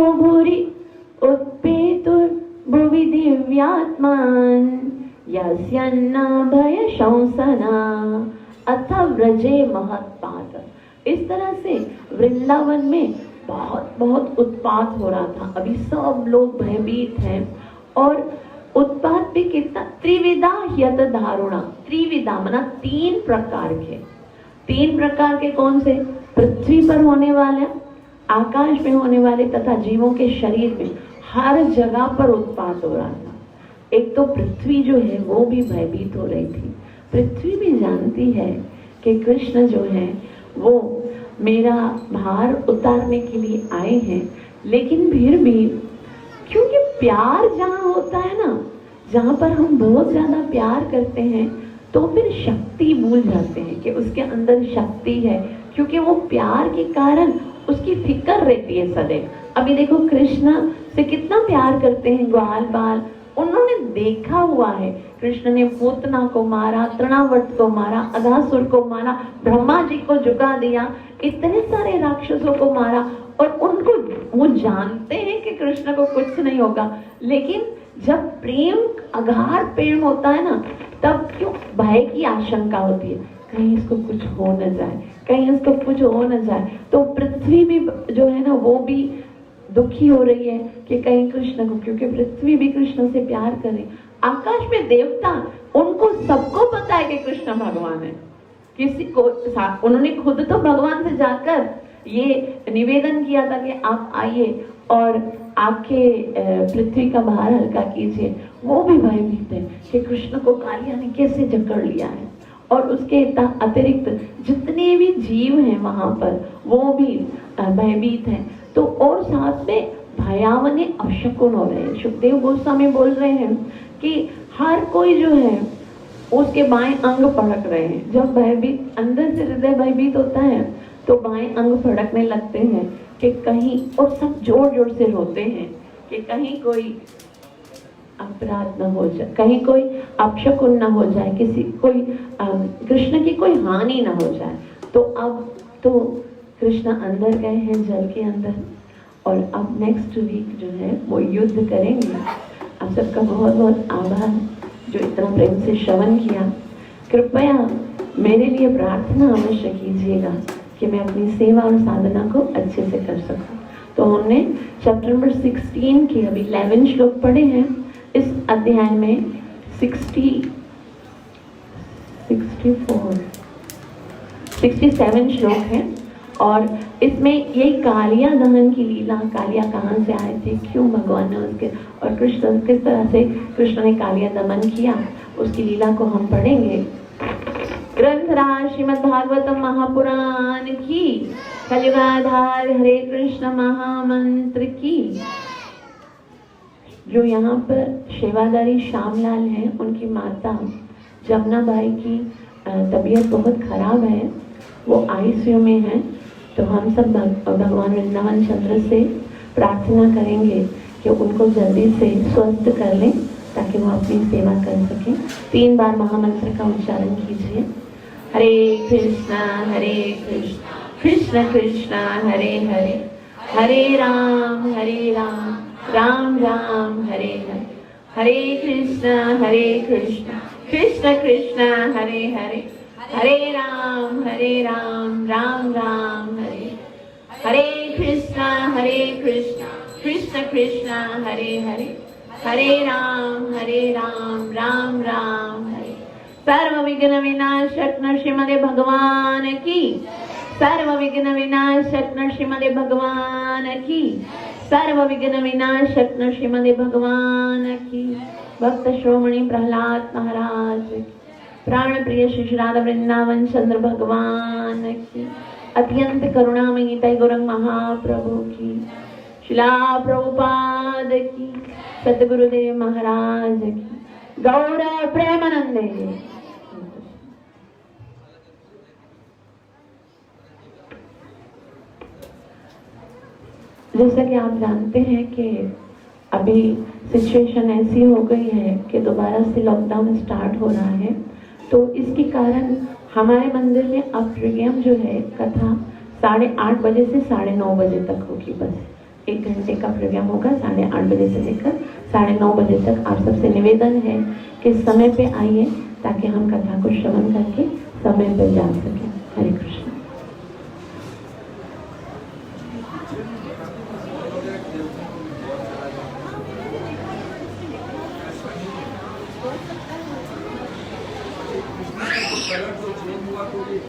भुवि दिव्यात्मान यस्यन्न भय शंसना अथ व्रजे महत्पात। इस तरह से वृंदावन में बहुत उत्पात हो रहा था। अभी सब लोग भयभीत हैं और उत्पात भी कितना, त्रिविधा ह्यत दारुणा, त्रिविधा मना तीन प्रकार के कौन से, पृथ्वी पर होने वाले, आकाश में होने वाले तथा जीवों के शरीर में, हर जगह पर उत्पात हो रहा था। एक तो पृथ्वी जो है वो भी भयभीत हो रही थी। पृथ्वी भी जानती है कि कृष्ण जो है वो मेरा भार उतारने के लिए आए हैं, लेकिन फिर भी क्योंकि प्यार जहाँ होता है ना, जहाँ पर हम बहुत ज्यादा प्यार करते हैं तो फिर शक्ति भूल जाते हैं कि उसके अंदर शक्ति है, क्योंकि वो प्यार के कारण उसकी फिक्र रहती है सदैव। अभी देखो कृष्ण से कितना प्यार करते हैं ग्वाल बाल, उन्होंने देखा हुआ है कृष्ण ने पूतना को मारा, तृणावर्त को मारा, अघासुर को मारा, ब्रह्मा जी को झुका दिया, इतने सारे राक्षसों को मारा, और उनको वो जानते हैं कि कृष्ण को कुछ नहीं होगा। लेकिन जब प्रेम अगाध प्रेम होता है ना, तब क्यों भय की आशंका होती है, कहीं इसको कुछ हो न जाए, कहीं इसको कुछ हो न जाए। तो पृथ्वी भी जो है ना वो भी दुखी हो रही है कि कहीं कृष्ण को, क्योंकि पृथ्वी भी कृष्ण से प्यार करे। आकाश में देवता, उनको सबको पता है कि कृष्ण भगवान है, किसी को उन्होंने खुद तो भगवान से जाकर ये निवेदन किया था कि आप आइए और आपके पृथ्वी का भार हल्का कीजिए। वो भी भयभीत है कि कृष्ण को कालिया ने कैसे जकड़ लिया है। और उसके अतिरिक्त जितने भी जीव हैं वहां पर वो भी भयभीत हैं। तो और साथ में भयावने अपशकुन हो रहे हैं। सुखदेव गोस्वामी बोल रहे हैं कि हर कोई जो है उसके बाएं अंग फड़क रहे हैं। जब भयभीत, अंदर से हृदय भयभीत होता है तो बाएं अंग फड़कने लगते हैं कि कहीं, और सब जोर जोर से रोते हैं कि कहीं कोई अपराध न हो जाए, कहीं कोई अपशकुन न हो जाए, किसी कोई कृष्ण की कोई हानि न हो जाए। तो अब तो कृष्ण अंदर गए हैं जल के अंदर, और अब नेक्स्ट वीक जो है वो युद्ध करेंगे। आप सबका बहुत बहुत आभार जो इतना प्रेम से श्रवण किया। कृपया मेरे लिए प्रार्थना अवश्य कीजिएगा कि मैं अपनी सेवा और साधना को अच्छे से कर सकूं। तो हमने चैप्टर नंबर 16 के अभी 11 श्लोक पढ़े हैं। इस अध्याय में 67 श्लोक हैं, और इसमें यही कालिया दहन की लीला, कालिया कहाँ से आए थे, क्यों भगवान ने उसके, और कृष्ण किस तरह से कृष्ण ने कालिया दमन किया, उसकी लीला को हम पढ़ेंगे। ग्रंथराज श्रीमद् भागवतम महापुराण की, कलियुगाधार हरे कृष्ण महामंत्र की। जो यहाँ पर सेवादारी श्यामलाल हैं, उनकी माता जमुनाबाई की तबीयत बहुत खराब है, वो आईसीयू में है। तो हम सब भगवान वृंदावन चंद्र से प्रार्थना करेंगे कि उनको जल्दी से स्वस्थ कर लें ताकि वो अपनी सेवा कर सकें। 3 बार महामंत्र का उच्चारण कीजिए। हरे कृष्ण कृष्ण कृष्ण हरे हरे, हरे राम राम राम हरे हरे, हरे कृष्ण कृष्ण कृष्ण हरे हरे, हरे राम राम राम हरे, हरे कृष्ण कृष्ण कृष्ण हरे हरे, हरे राम राम राम हरे। सर्व विघ्न विनाशक नृसिंह भगवान की, सर्व विघ्न विनाशक नृसिंह भगवान की, सर्व विघ्न विनाशक नृसिंह भगवान की। भक्त श्रोमणी प्रहलाद महाराज की, प्राण प्रिय श्री राधा वृंदावन चंद्र भगवान की, अत्यंत करुणामयी तय गौरंग महाप्रभु की, शिला प्रभुपाद की, सद्गुरुदेव महाराज की, गौर प्रेमानंदे। जैसा कि आप जानते हैं कि अभी सिचुएशन ऐसी हो गई है कि दोबारा से लॉकडाउन स्टार्ट हो रहा है, तो इसके कारण हमारे मंदिर में अब प्रोग्राम जो है कथा 8:30 बजे से 9:30 बजे तक होगी। बस 1 घंटे का प्रोग्राम होगा 8:30 बजे से लेकर 9:30 बजे तक। आप सबसे निवेदन है कि समय पे आइए ताकि हम कथा को श्रवण करके समय पर जा सकें।